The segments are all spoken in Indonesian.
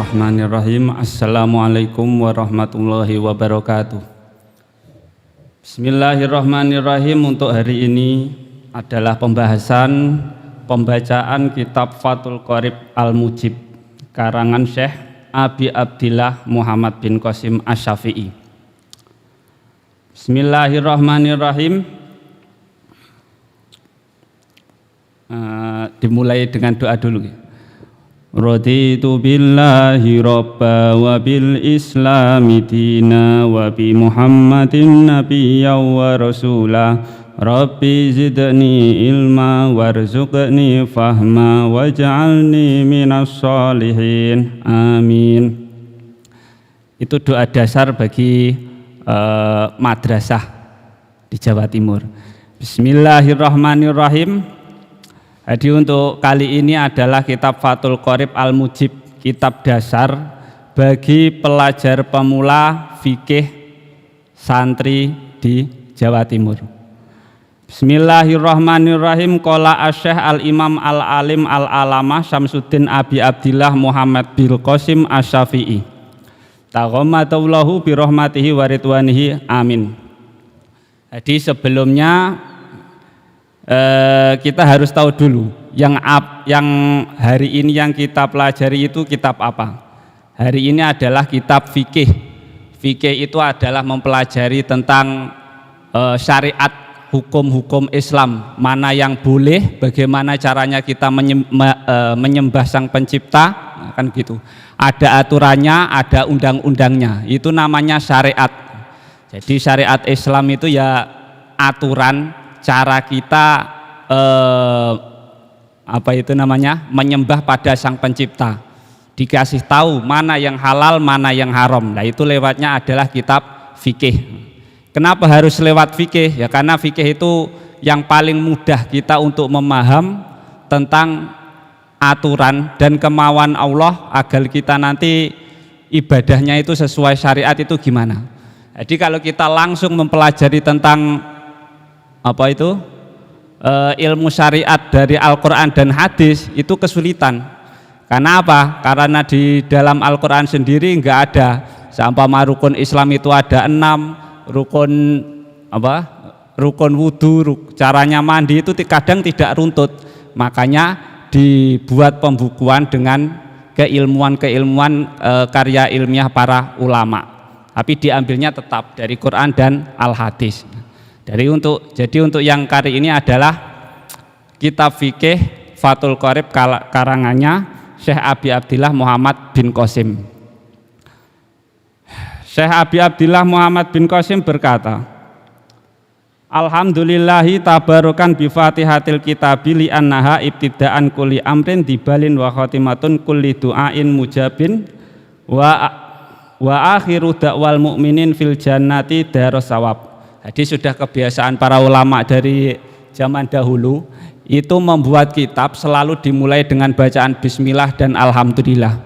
Bismillahirrahmanirrahim. Assalamualaikum warahmatullahi wabarakatuh. Bismillahirrahmanirrahim. Untuk hari ini adalah pembacaan kitab Fathul Qorib Al-Mujib karangan Syekh Abi Abdillah Muhammad bin Qasim Asy-Syafi'i. Bismillahirrahmanirrahim. Dimulai dengan doa dulu. Raditu billahi robba wa bil islami dina wa bi muhammadin nabiyya wa rasula rabbi zidni ilma warzuqni fahma waj'alni minas sholihin amin. Itu doa dasar bagi madrasah di Jawa Timur. Bismillahirrahmanirrahim. Jadi untuk kali ini adalah kitab Fathul Qorib Al-Mujib, kitab dasar bagi pelajar pemula fikih santri di Jawa Timur. Bismillahirrahmanirrahim. Qala Asy-Syaikh Al-Imam Al-Alim Al-Alamah Syamsuddin Abi Abdillah Muhammad bin Qasim Asy-Syafi'i. Taghammadallahu bi rahmatihi wa ridwanihi amin. Jadi sebelumnya kita harus tahu dulu yang hari ini yang kita pelajari itu kitab apa. Hari ini adalah kitab fikih. Fikih itu adalah mempelajari tentang syariat, hukum-hukum Islam, mana yang boleh, bagaimana caranya kita menyembah Sang Pencipta, kan gitu. Ada aturannya, ada undang-undangnya. Itu namanya syariat. Jadi syariat Islam itu ya aturan cara kita menyembah pada Sang Pencipta, dikasih tahu mana yang halal, mana yang haram. Nah itu lewatnya adalah kitab fikih. Kenapa harus lewat fikih? Ya karena fikih itu yang paling mudah kita untuk memaham tentang aturan dan kemauan Allah agar kita nanti ibadahnya itu sesuai syariat itu gimana. Jadi kalau kita langsung mempelajari tentang ilmu syariat dari Al-Quran dan hadis itu kesulitan. Karena apa? Karena di dalam Al-Quran sendiri enggak ada. Seumpama rukun Islam itu ada 6, rukun wudhu, caranya mandi itu kadang tidak runtut. Makanya dibuat pembukuan dengan keilmuan karya ilmiah para ulama. Tapi diambilnya tetap dari Quran dan Al-Hadis. Jadi untuk yang kali ini adalah kitab fikih Fathul Qorib karangannya Syekh Abi Abdillah Muhammad bin Qasim. Syekh Abi Abdillah Muhammad bin Qasim berkata, Alhamdulillahi tabarukan bi fatihatil kitabi li annaha ibtidaan kulli amrin dibalin wa khatimatun kulli du'ain mujabin wa akhiru da'wal mu'minin fil jannati darus sawab. Jadi sudah kebiasaan para ulama dari zaman dahulu itu membuat kitab selalu dimulai dengan bacaan bismillah dan alhamdulillah.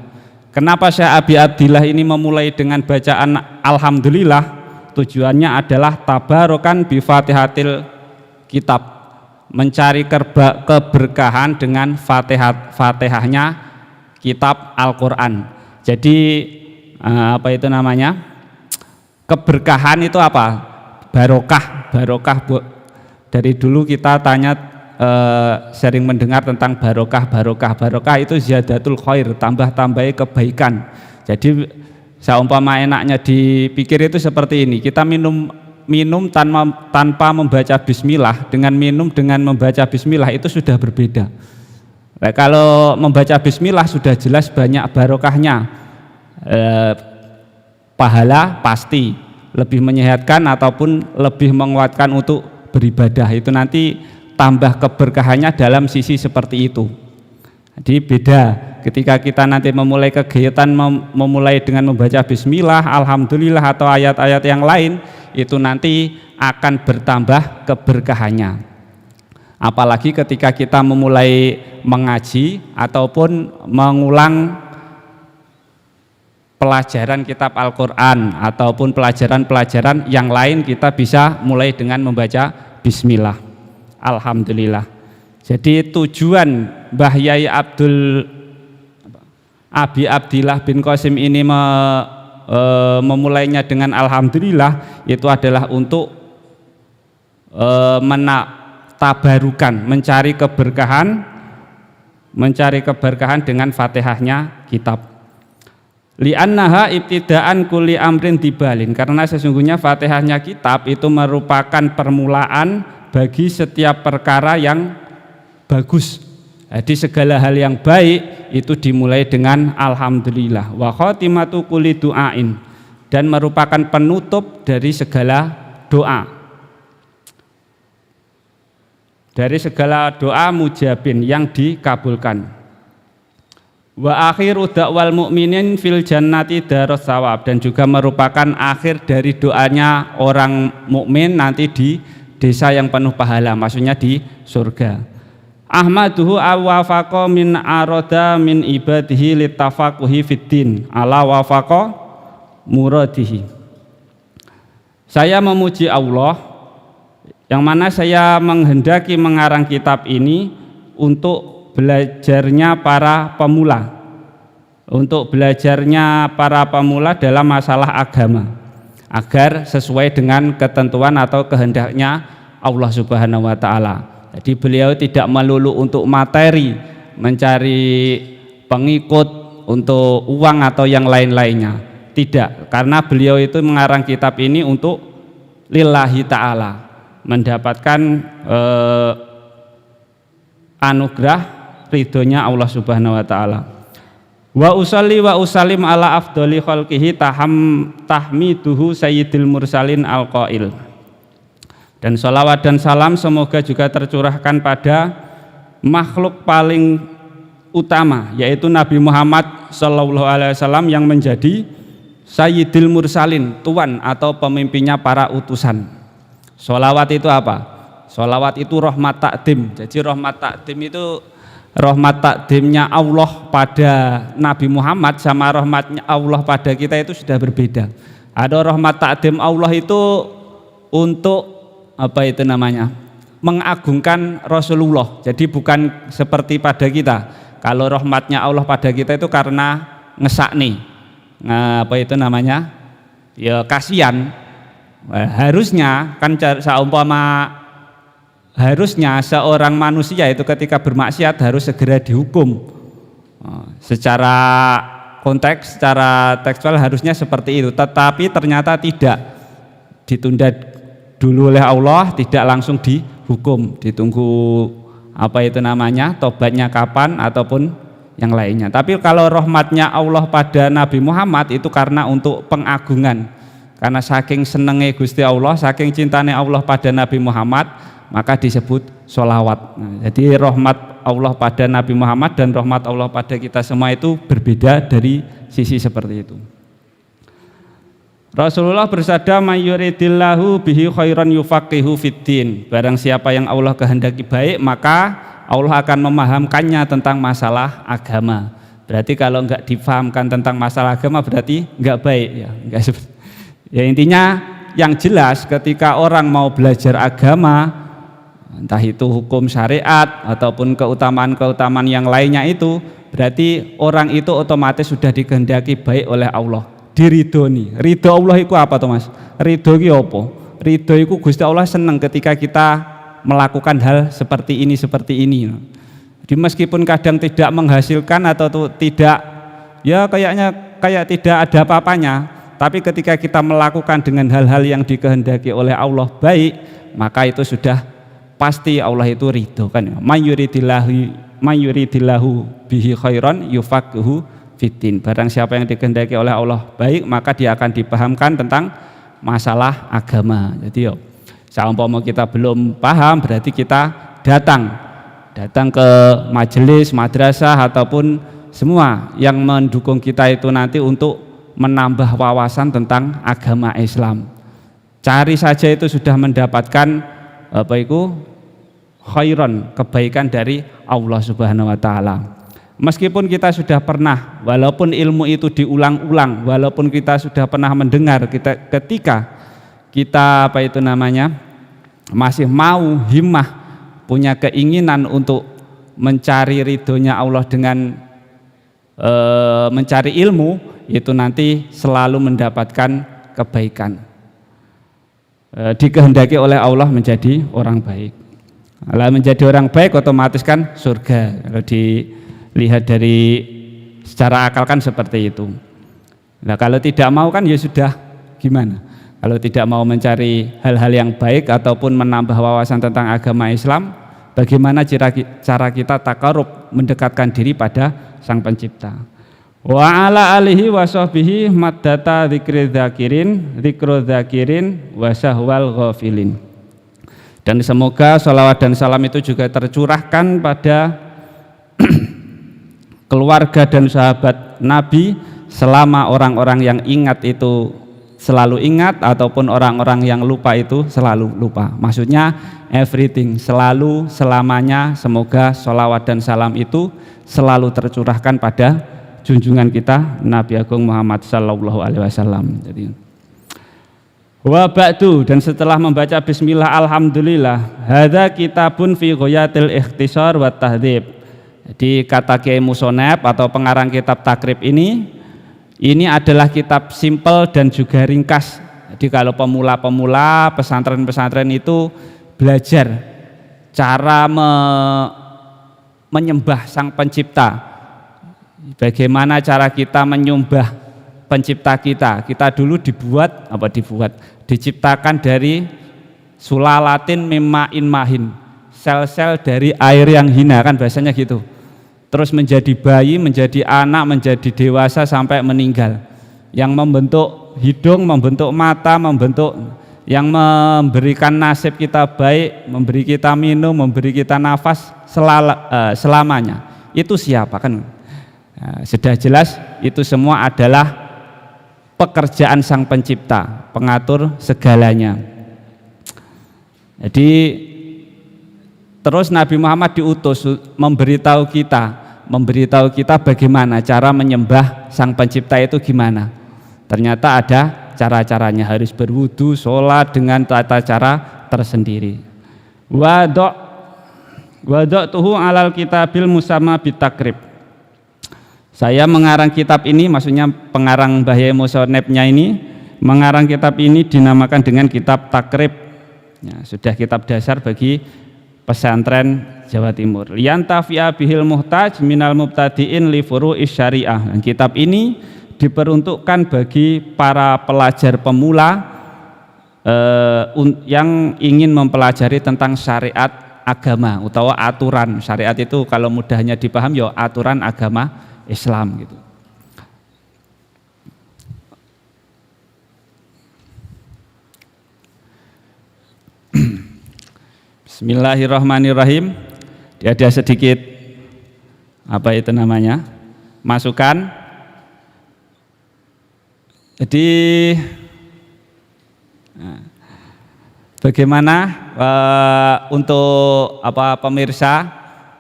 Kenapa Syekh Abi Abdillah ini memulai dengan bacaan alhamdulillah? Tujuannya adalah tabarokan bi fatihatil kitab, mencari keberkahan dengan fatihahnya kitab Al-Quran. Jadi keberkahan itu apa? Barokah. Dari dulu kita sering mendengar tentang barokah itu ziyadatul khair, tambah-tambahi kebaikan. Jadi seumpama enaknya dipikir itu seperti ini, kita minum tanpa membaca bismillah dengan minum dengan membaca bismillah itu sudah berbeda. Nah, kalau membaca bismillah sudah jelas banyak barokahnya, pahala pasti, lebih menyehatkan ataupun lebih menguatkan untuk beribadah, itu nanti tambah keberkahannya dalam sisi seperti itu. Jadi beda ketika kita nanti memulai kegiatan memulai dengan membaca bismillah, alhamdulillah atau ayat-ayat yang lain, itu nanti akan bertambah keberkahannya. Apalagi ketika kita memulai mengaji ataupun mengulang pelajaran kitab Al-Quran ataupun pelajaran-pelajaran yang lain, kita bisa mulai dengan membaca bismillah, alhamdulillah. Jadi tujuan Mbah Yai Abi Abdillah bin Qasim ini memulainya dengan alhamdulillah, itu adalah untuk tabarukan, mencari keberkahan dengan Fatihahnya kitab. Li'annaha ibtidaan kulli amrin dibalin, karena sesungguhnya Fatihahnya kitab itu merupakan permulaan bagi setiap perkara yang bagus. Jadi segala hal yang baik itu dimulai dengan alhamdulillah. Wa khatimatu kulli du'ain, dan merupakan penutup dari segala doa. Dari segala doa mujabin yang dikabulkan. Wa akhiru da'wal mu'minin fil jannati darus sawab, dan juga merupakan akhir dari doanya orang mukmin nanti di desa yang penuh pahala, maksudnya di surga. Ahmaduhu awafaqa min aroda min ibadihi litafaquhi fiddin ala wafaqa muradihi. Saya memuji Allah yang mana saya menghendaki mengarang kitab ini untuk belajarnya para pemula, dalam masalah agama, agar sesuai dengan ketentuan atau kehendaknya Allah Subhanahu wa ta'ala. Jadi beliau tidak melulu untuk materi, mencari pengikut untuk uang atau yang lain-lainnya, tidak, karena beliau itu mengarang kitab ini untuk lillahi ta'ala, mendapatkan anugerah ridhonya Allah Subhanahu wa ta'ala. Wa usalli wa usalim ala afdoli khalqihi tahmiduhu sayyidil mursalin al-qail. Dan sholawat dan salam semoga juga tercurahkan pada makhluk paling utama, yaitu Nabi Muhammad SAW yang menjadi sayyidil mursalin, tuan atau pemimpinnya para utusan. Sholawat itu apa? Sholawat itu rahmat takdim. Jadi rahmat takdim itu rahmat takdimnya Allah pada Nabi Muhammad sama rahmatnya Allah pada kita itu sudah berbeda. Ada rahmat takdim Allah itu untuk mengagungkan Rasulullah. Jadi bukan seperti pada kita. Kalau rahmatnya Allah pada kita itu karena ngesakni, ya kasihan. Harusnya kan harusnya seorang manusia itu ketika bermaksiat harus segera dihukum. Secara konteks, secara tekstual harusnya seperti itu, tetapi ternyata tidak, ditunda dulu oleh Allah, tidak langsung dihukum, ditunggu tobatnya kapan ataupun yang lainnya. Tapi kalau rahmatnya Allah pada Nabi Muhammad itu karena untuk pengagungan, karena saking senenge Gusti Allah, saking cintanya Allah pada Nabi Muhammad, maka disebut sholawat. Jadi rahmat Allah pada Nabi Muhammad dan rahmat Allah pada kita semua itu berbeda dari sisi seperti itu. Rasulullah bersabda, "Mayyuridillahu bihi khairan yufaqihu fiddin." Barang siapa yang Allah kehendaki baik, maka Allah akan memahamkannya tentang masalah agama. Berarti kalau enggak difahamkan tentang masalah agama berarti enggak baik ya. Ya intinya yang jelas ketika orang mau belajar agama, entah itu hukum syariat ataupun keutamaan-keutamaan yang lainnya itu, berarti orang itu otomatis sudah dikehendaki baik oleh Allah. Diridhoni. Ridho Allah itu apa toh Mas? Ridho itu apa? Ridho itu Gusti Allah senang ketika kita melakukan hal seperti ini. Jadi meskipun kadang tidak menghasilkan atau tidak, ya kayak tidak ada apa-apanya, tapi ketika kita melakukan dengan hal-hal yang dikehendaki oleh Allah baik, maka itu sudah pasti Allah itu ridho kan. Mayuridillahu bihi khairan yufaqihu fiddin. Barang siapa yang dikehendaki oleh Allah baik, maka dia akan dipahamkan tentang masalah agama. Jadi seumpama kita belum paham, berarti kita datang ke majelis, madrasah ataupun semua yang mendukung kita itu nanti untuk menambah wawasan tentang agama Islam. Cari saja itu sudah mendapatkan khairan, kebaikan dari Allah Subhanahu wa ta'ala. Meskipun kita sudah pernah, walaupun ilmu itu diulang-ulang, walaupun kita sudah pernah mendengar, ketika kita masih mau himmah, punya keinginan untuk mencari ridhonya Allah dengan mencari ilmu itu nanti selalu mendapatkan kebaikan. Dikehendaki oleh Allah menjadi orang baik. Kalau menjadi orang baik otomatis kan surga. Kalau dilihat dari secara akal kan seperti itu. Nah kalau tidak mau kan ya sudah, gimana? Kalau tidak mau mencari hal-hal yang baik ataupun menambah wawasan tentang agama Islam, bagaimana cara kita takarub, mendekatkan diri pada Sang Pencipta. Wa ala alihi wa sahbihi maddata dzikri dzakirin wa sahwal ghafilin. Dan semoga sholawat dan salam itu juga tercurahkan pada keluarga dan sahabat Nabi selama orang-orang yang ingat itu selalu ingat ataupun orang-orang yang lupa itu selalu lupa. Maksudnya everything, selalu, selamanya, semoga sholawat dan salam itu selalu tercurahkan pada junjungan kita Nabi Agung Muhammad sallallahu alaihi wasallam. Jadi wa ba'du, dan setelah membaca bismillah alhamdulillah, hadza kitabun fi ghayatil ikhtisar wa tahdhib. Jadi kata Kiai Musonep atau pengarang kitab takrib ini adalah kitab simpel dan juga ringkas. Jadi kalau pemula-pemula pesantren-pesantren itu belajar cara menyembah Sang Pencipta. Bagaimana cara kita menyembah Pencipta kita. Kita dulu diciptakan dari sulalatin mimma'in mahin. Sel-sel dari air yang hina, kan bahasanya gitu. Terus menjadi bayi, menjadi anak, menjadi dewasa sampai meninggal. Yang membentuk hidung, membentuk mata, yang memberikan nasib kita baik, memberi kita minum, memberi kita nafas selamanya. Itu siapa kan? Nah, sudah jelas itu semua adalah pekerjaan Sang Pencipta, pengatur segalanya. Jadi terus Nabi Muhammad diutus memberitahu kita bagaimana cara menyembah Sang Pencipta itu gimana. Ternyata ada cara-caranya, harus berwudu, sholat dengan tata cara tersendiri. Wada'tuhu alal kitabil musamma bitakrib. Saya mengarang kitab ini, maksudnya pengarang Mbah Yai Musonepnya ini mengarang kitab ini dinamakan dengan kitab takrib. Ya, sudah kitab dasar bagi pesantren Jawa Timur. Liyantafi'a bihil muhtaj minal mubtadi'in li furu'is syariah. Dan kitab ini diperuntukkan bagi para pelajar pemula yang ingin mempelajari tentang syariat agama atau aturan. Syariat itu kalau mudahnya dipaham ya aturan agama Islam gitu. Bismillahirrahmanirrahim. Ada sedikit apa itu namanya? Masukan. Jadi bagaimana untuk pemirsa,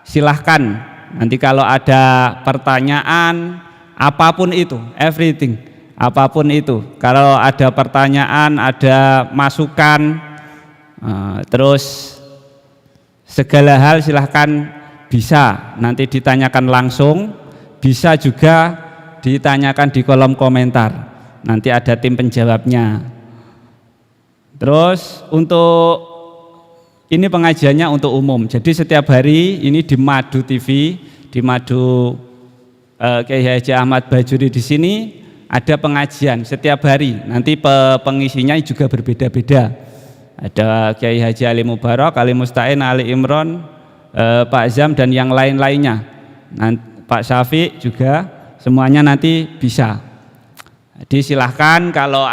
silahkan nanti kalau ada pertanyaan apapun itu, everything, apapun itu, kalau ada pertanyaan, ada masukan, terus segala hal silahkan, bisa nanti ditanyakan langsung, bisa juga ditanyakan di kolom komentar, nanti ada tim penjawabnya. Terus untuk ini pengajiannya untuk umum, jadi setiap hari ini di Madu TV, di Madu Kiai Haji Ahmad Bajuri di sini ada pengajian setiap hari. Nanti pengisinya juga berbeda-beda. Ada Kiai Haji Ali Mubarak, Ali Musta'in, Ali Imron, Pak Zam dan yang lain-lainnya. Pak Syafiq juga, semuanya nanti bisa. Jadi silahkan kalau